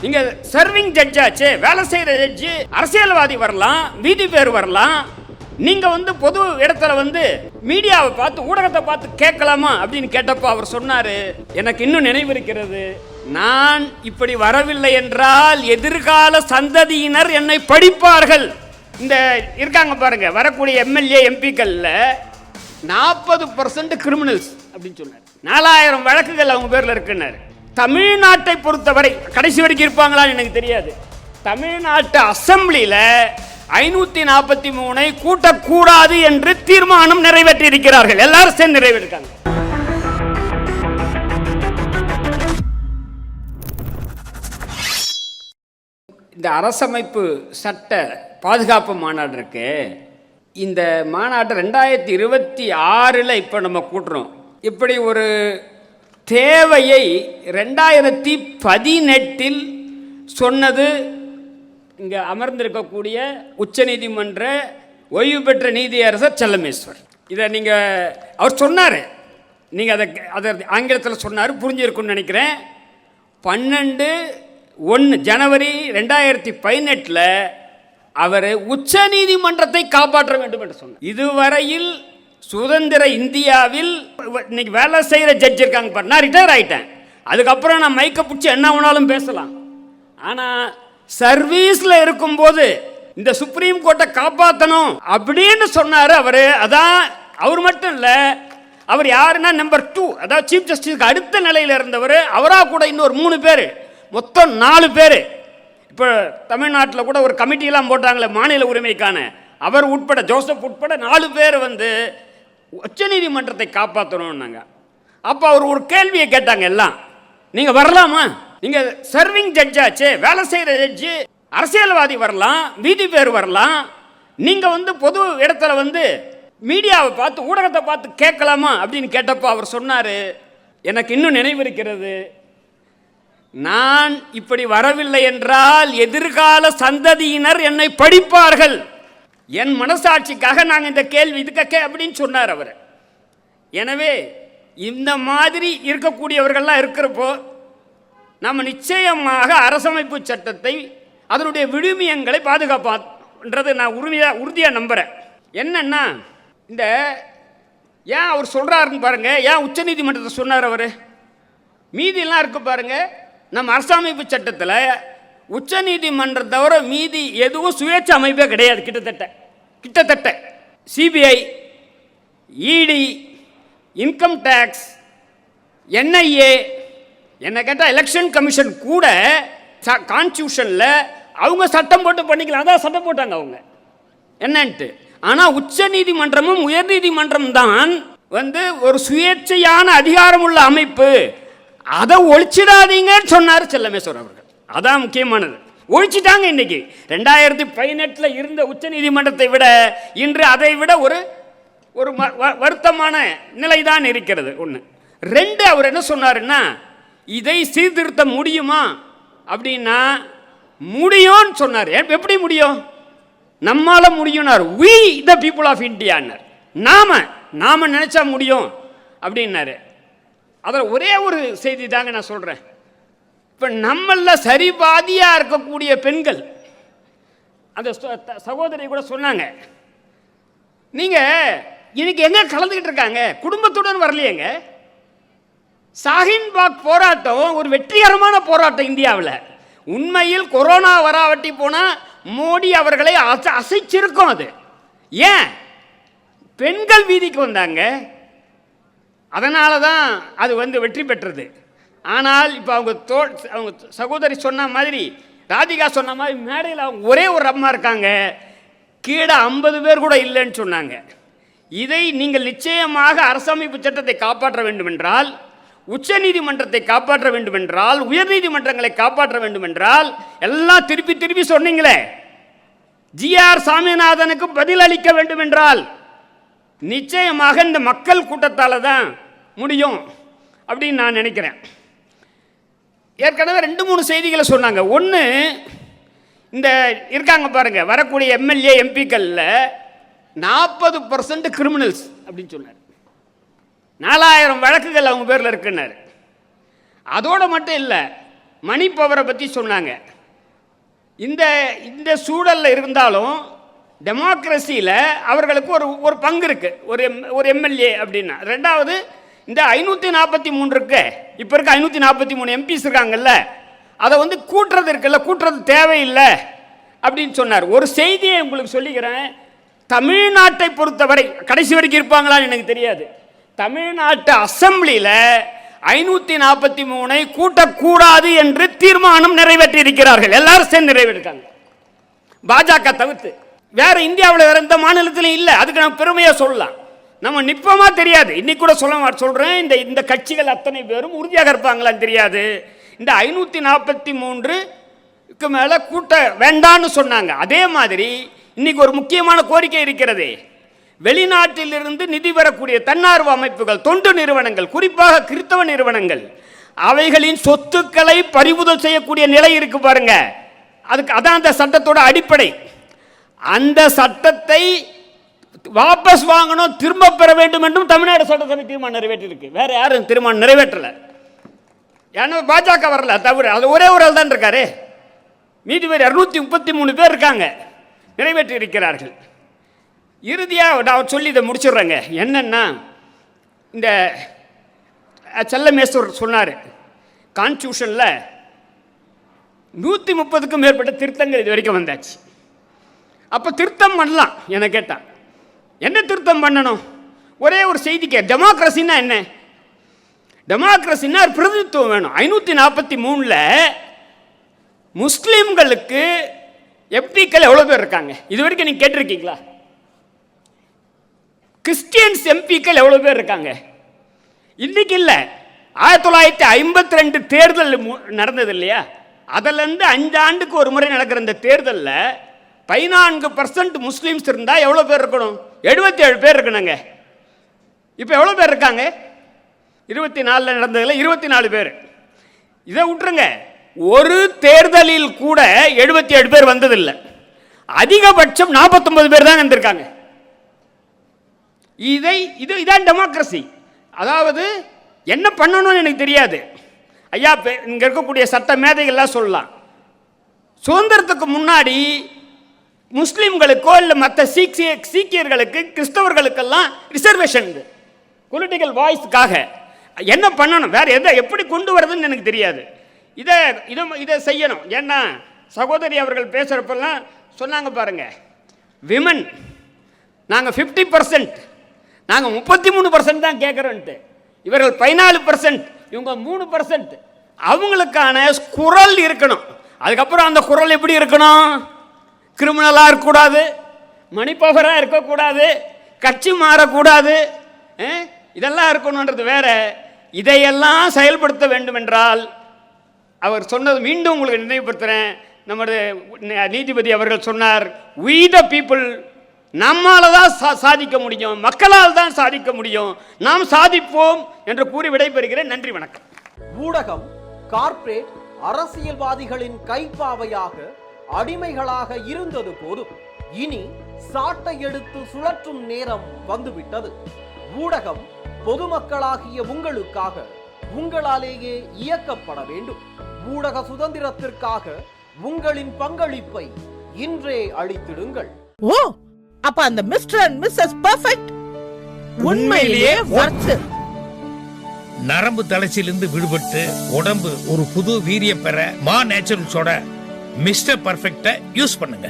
நீங்க சர்விங் ஜட்ஜாச்சு, வேலை செய்யற ஜட்ஜி, அரசியல்வாதி வரலாம், வீதி பேர் வரலாம். நீங்க பொது இடத்துல மீடியாவை பார்த்து ஊடகத்தை பார்த்து கேட்கலாமா அப்படின்னு கேட்டப்போ அவர் சொன்னாரு, எனக்கு இன்னும் நினைவு இருக்கிறது, நான் இப்படி வரவில்லை என்றால் எதிர்கால சந்ததியினர் என்னை படிப்பார்கள். இந்த இருக்காங்க பாருங்க, வரக்கூடிய எம்எல்ஏ எம்பிக்கள்ல 40% கிரிமினல்ஸ் அப்படின்னு சொன்னார். 4000 வழக்குகள் அவங்க பேர்ல இருக்குன்னாரு. தமிழ்நாட்டை பொறுத்தவரை கடைசி வரைக்கும் இருப்பாங்களான்னு எனக்கு தெரியாது. தமிழ்நாட்டு அசெம்பிளியில 543 கூட்டக்கூடாது என்று தீர்மானம் நிறைவேற்றி இருக்கிறார்கள். எல்லாரும் சேர்ந்து நிறைவேற்றிருக்காங்க. இந்த அரசமைப்பு சட்ட பாதுகாப்பு மாநாடு இருக்கு. இந்த மாநாட்டை 2026 இப்போ நம்ம கூட்டுறோம். இப்படி ஒரு தேவையை 2018 சொன்னது இங்கே அமர்ந்திருக்கக்கூடிய உச்சநீதிமன்ற ஓய்வு பெற்ற நீதியரசர் செல்லமேஸ்வர். இதை அவர் சொன்னார், நீங்கள் அதை ஆங்கிலத்தில் சொன்னார், புரிஞ்சிருக்குன்னு நினைக்கிறேன். 12/1 ஜனவரி 2018 அவர் உச்ச நீதிமன்றத்தை காப்பாற்ற வேண்டும் என்று சொன்னார். இதுவரையில் சுதந்திர இந்தியாவில் இன்னைக்கு வேலை செய்கிற ஜட்ஜ் இருக்காங்க பாரு, நான் ரிட்டையர் ஆகிட்டேன், அதுக்கப்புறம் நான் மைக்க பிடிச்சி என்ன வேணாலும் பேசலாம். ஆனால் சர்வீஸில் இருக்கும்போது இந்த சுப்ரீம் கோர்ட்டை காப்பாற்றணும் அப்படின்னு சொன்னார் அவர். அதான் அவர் மட்டும் இல்லை, அவர் யாருன்னா நம்பர் 2, அதாவது சீஃப் ஜஸ்டிஸ்க்கு அடுத்த நிலையில் இருந்தவர். அவராக கூட இன்னொரு 3 பேர், மொத்தம் 4 பேர். இப்போ தமிழ்நாட்டில் கூட ஒரு கமிட்டியெல்லாம் போட்டாங்களே மாநில உரிமைக்கான, அவர் உட்பட ஜோசப் உட்பட 4 பேர் உச்ச நீதிமன்றத்தை காப்பாற்றணும்னாங்க. அப்போ அவர் ஒரு கேள்வியை கேட்டாங்க எல்லாம், நீங்கள் வரலாமா, நீங்கள் சர்விங் ஜட்ஜாச்சு, வேலை செய்கிற ஜட்ஜி, அரசியல்வாதி வரலாம், வீதி பேர் வரலாம், நீங்கள் பொது இடத்துல மீடியாவை பார்த்து ஊடகத்தை பார்த்து கேட்கலாமா அப்படின்னு கேட்டப்போ அவர் சொன்னார், எனக்கு இன்னும் நினைவு இருக்கிறது, நான் இப்படி வரவில்லை என்றால் எதிர்கால சந்ததியினர் என்னை படிப்பார்கள், என் மனசாட்சிக்காக நாங்கள் இந்த கேள்வி இதுக்க அப்படின்னு சொன்னார் அவர். எனவே இந்த மாதிரி இருக்கக்கூடியவர்கள்லாம் இருக்கிறப்போ நம்ம நிச்சயமாக அரசமைப்பு சட்டத்தை அதனுடைய விழுமியங்களை பாதுகாப்பான்றது நான் உறுதியாக நம்புகிறேன். என்னன்னா, இந்த ஏன் அவர் சொல்கிறாருன்னு பாருங்க, ஏன் உச்ச நீதிமன்றத்தை சொன்னார் அவர், மீதியெல்லாம் இருக்கு பாருங்க. நம்ம அரசமைப்பு சட்டத்தில் உச்ச நீதிமன்றம் தவிர மீதி எதுவும் சுயேட்சை அமைப்பே கிடையாது. கிட்டத்தட்ட சிபிஐ, இடி, இன்கம் டேக்ஸ், என்ஐஏ, என்ன கேட்டால் எலெக்ஷன் கமிஷன் கூட கான்ஸ்டியூஷனில் அவங்க சட்டம் போட்டு பண்ணிக்கலாம், அதான் சட்டம் போட்டாங்க அவங்க என்னன்ட்டு. ஆனால் உச்ச நீதிமன்றமும் உயர் நீதிமன்றம் தான் ஒரு சுயேட்சையான அதிகாரம் உள்ள அமைப்பு, அதை ஒழிச்சிடாதீங்கன்னு சொன்னார் செல்லமேஸ்வர் அவர்கள். அதான் முக்கியமானது. ஒழிச்சிட்டாங்க. இன்னைக்கு 2018 இருந்த உச்ச நீதிமன்றத்தை விட இன்று அதை விட ஒரு வருத்தமான நிலைதான் இருக்கிறது. 1. 2, அவர் என்ன சொன்னாருன்னா, இதை சீர்திருத்த முடியுமா அப்படின்னா முடியும்னு சொன்னார். எப்படி முடியும், நம்மால முடியும்னார். we the people of India, நாம நினைச்சா முடியும் அப்படின்னாரு. அதில் ஒரே ஒரு செய்தி தாங்க நான் சொல்கிறேன். இப்போ நம்மள சரிபாதியாக இருக்கக்கூடிய பெண்கள், அந்த சகோதரி கூட சொன்னாங்க, நீங்கள் இன்னைக்கு எங்கே கலந்துக்கிட்டு இருக்காங்க, குடும்பத்துடன் வரலையேங்க. ஷாஹீன்பாக் போராட்டம் ஒரு வெற்றிகரமான போராட்டம் இந்தியாவில். உண்மையில் கொரோனா வராவட்டி போனால் மோடி அவர்களை அசைச்சிருக்கும். அது ஏன் பெண்கள் வீதிக்கு வந்தாங்க, அதனால தான் அது வெற்றி பெற்றது. ஆனால் இப்போ அவங்க சகோதரி சொன்ன மாதிரி, ராதிகா சொன்ன மாதிரி, மேடையில் அவங்க ஒரே ஒரு அம்மா இருக்காங்க, கீழே 50 பேர் கூட இல்லைன்னு சொன்னாங்க. இதை நீங்கள் நிச்சயமாக அரசமைப்பு சட்டத்தை காப்பாற்ற வேண்டுமென்றால், உச்ச நீதிமன்றத்தை காப்பாற்ற வேண்டுமென்றால், உயர் நீதிமன்றங்களை காப்பாற்ற வேண்டுமென்றால், எல்லாம் திருப்பி சொன்னீங்களே, ஜிஆர் சாமிநாதனுக்கு பதில் அளிக்க வேண்டுமென்றால் நிச்சயமாக இந்த மக்கள் கூட்டத்தால் தான் முடியும் அப்படின்னு நான் நினைக்கிறேன். ஏற்கனவே 2-3 செய்திகளை சொன்னாங்க. 1, இந்த இருக்காங்க பாருங்க, வரக்கூடிய எம்எல்ஏ எம்பிக்கள்ல 40% கிரிமினல்ஸ் அப்படின்னு சொன்னார். 4000 வழக்குகள் அவங்க பேரில் இருக்குன்னாரு. அதோடு மட்டும் இல்லை, மணி பவரை பற்றி சொன்னாங்க. இந்த இந்த சூழலில் இருந்தாலும் டெமோக்ரஸியில் அவர்களுக்கு ஒரு பங்கு இருக்குது. ஒரு எம்எல்ஏ அப்படின்னா. ரெண்டாவது, இந்த 543 இருக்கு, இப்போ இருக்க 543 எம்பிஸ் இருக்காங்கல்ல, அதை வந்து கூட்டுறது இருக்குல்ல, கூட்டுறது தேவையில்லை அப்படின்னு சொன்னார். ஒரு செய்தியை உங்களுக்கு சொல்லிக்கிறேன். தமிழ்நாட்டை பொறுத்தவரை கடைசி வரைக்கும் இருப்பாங்களான்னு எனக்கு தெரியாது. தமிழ்நாட்டு அசெம்பிளியில் 543 கூட்டக்கூடாது என்று தீர்மானம் நிறைவேற்றி இருக்கிறார்கள். எல்லாரும் சேர்ந்து நிறைவேற்றிருக்காங்க, பாஜக தவிர்த்து. வேற இந்தியாவில் வேற எந்த மாநிலத்திலும் இல்லை. அதுக்கு நம்ம பெருமையாக சொல்லலாம். நம்ம நிற்போமா தெரியாது. இன்னைக்கு கூட சொல்றேன், இந்த கட்சிகள் அத்தனை பேரும் உறுதியாக இருப்பாங்களான்னு தெரியாது. இந்த 543க்கு மேலே கூட்ட வேண்டான்னு சொன்னாங்க. அதே மாதிரி இன்னைக்கு ஒரு முக்கியமான கோரிக்கை இருக்கிறது. வெளிநாட்டிலிருந்து நிதி பெறக்கூடிய தன்னார்வ அமைப்புகள், தொண்டு நிறுவனங்கள், குறிப்பாக கிறிஸ்தவ நிறுவனங்கள், அவைகளின் சொத்துக்களை பறிமுதல் செய்யக்கூடிய நிலை இருக்கு பாருங்க. அதான் அந்த சட்டத்தோட அடிப்படை. அந்த சட்டத்தை வாபஸ் வாங்கணும், திரும்ப பெற வேண்டும் என்றும் தமிழ்நாடு சட்டசபை தீர்மானம் நிறைவேற்றிருக்கு. வேற யாரும் தீர்மானம் நிறைவேற்றல. ஏன்னா பாஜக வரல தவிர, அது ஒரே ஒரு ஆள் தான் இருக்காரு. மீதி பேர் 233 பேர் இருக்காங்க, நிறைவேற்றி இருக்கிறார்கள். இறுதியாக நான் சொல்லி இதை முடிச்சிடுறேங்க. என்னன்னா, இந்த செல்லமேஸ்வர் சொன்னார், கான்ஸ்டியூஷனில் 130க்கும் மேற்பட்ட திருத்தங்கள் இது வரைக்கும் வந்தாச்சு. அப்போ திருத்தம் பண்ணலாம் என கேட்டான். என்ன திருத்தம் பண்ணணும்? ஒரே ஒரு செய்திக்க, டெமோக்ரஸின்னா என்ன? டெமோக்ரஸின்னா பிரதிநிதித்துவம் வேணும். 543ல் முஸ்லீம்களுக்கு எம்பிக்கள் எவ்வளோ பேர் இருக்காங்க இது வரைக்கும் நீங்கள் கேட்டிருக்கீங்களா? கிறிஸ்டியன்ஸ் எம்பிக்கள் எவ்வளோ பேர் இருக்காங்க? இன்னைக்கு இல்லை, 1952 தேர்தல் நடந்தது இல்லையா? அதிலேருந்து 5 ஆண்டுக்கு ஒரு முறை நடக்கிற இந்த தேர்தலில் 14% முஸ்லீம்ஸ் இருந்தால் எவ்வளோ பேர் இருக்கணும்? 77 பேர் இருக்கணுங்க. இப்போ எவ்வளோ பேர் இருக்காங்க? 24 நடந்ததில் 24 பேர். இதை விட்டுருங்க, ஒரு தேர்தலில் கூட 77 பேர் வந்ததில்லை. அதிகபட்சம் 49 பேர் தான் வந்திருக்காங்க. இதான் டெமோக்ரஸி. அதாவது என்ன பண்ணணும்னு எனக்கு தெரியாது. ஐயா, இங்கே இருக்கக்கூடிய சட்ட மேதைகள்லாம் சொல்லலாம், சுதந்திரத்துக்கு முன்னாடி முஸ்லீம்களுக்கோ இல்லை மற்ற சீக்கியர்களுக்கு, கிறிஸ்தவர்களுக்கெல்லாம் ரிசர்வேஷன் பொலிட்டிக்கல் வாய்ஸ்க்காக என்ன பண்ணணும், வேற எதை எப்படி கொண்டு வரதுன்னு எனக்கு தெரியாது. இதை செய்யணும். ஏன்னா சகோதரி அவர்கள் பேசுகிறப்பெல்லாம் சொன்னாங்க பாருங்க, விமன் நாங்கள் 50%, நாங்கள் 33% தான் கேட்குறோன்ட்டு. இவர்கள் 14%, இவங்க 3%. அவங்களுக்கான குரல் இருக்கணும். அதுக்கப்புறம் அந்த குரல் எப்படி இருக்கணும்? கிரிமினலாக இருக்கக்கூடாது, மணிப்பவராக இருக்கக்கூடாது, கட்சி மாறக்கூடாது, இதெல்லாம் இருக்கணுன்றது வேற. இதையெல்லாம் செயல்படுத்த வேண்டும் என்றால் அவர் சொன்னது மீண்டும் உங்களுக்கு நினைவுபடுத்துகிறேன். நமது நீதிபதி அவர்கள் சொன்னார், we the people, நம்மால தான் சாதிக்க முடியும், மக்களால் தான் சாதிக்க முடியும், நாம் சாதிப்போம் என்று கூறி விடைபெறுகிறேன். நன்றி, வணக்கம். ஊடகம் கார்ப்பரேட் அரசியல்வாதிகளின் கைப்பாவையாக, அடிமைகளாக இருந்தது போதும். இனி சாட்டை எடுத்து சுழற்றும் நேரம் வந்துவிட்டது. ஊடகம் பொதுமக்களாகிய உங்களுக்காக, உங்களாலேயே இயக்கப்பட வேண்டும். ஊடக சுதந்திரத்திற்காக உங்களின் பங்களிப்பை இன்றே அளித்திடுங்கள். ஓ, அப்ப அந்த மிஸ்டர் அண்ட் மிஸ்ஸஸ் பெர்ஃபெக்ட் உண்மையிலேயே வர்த். நரம்பு தளர்ச்சியிலிருந்து விடுபட்டு உடம்பு ஒரு புது வீரியம் பெற மா நேச்சுரல்ஸோட மிஸ்டர் பெர்ஃபெக்ட்டை யூஸ் பண்ணுங்க.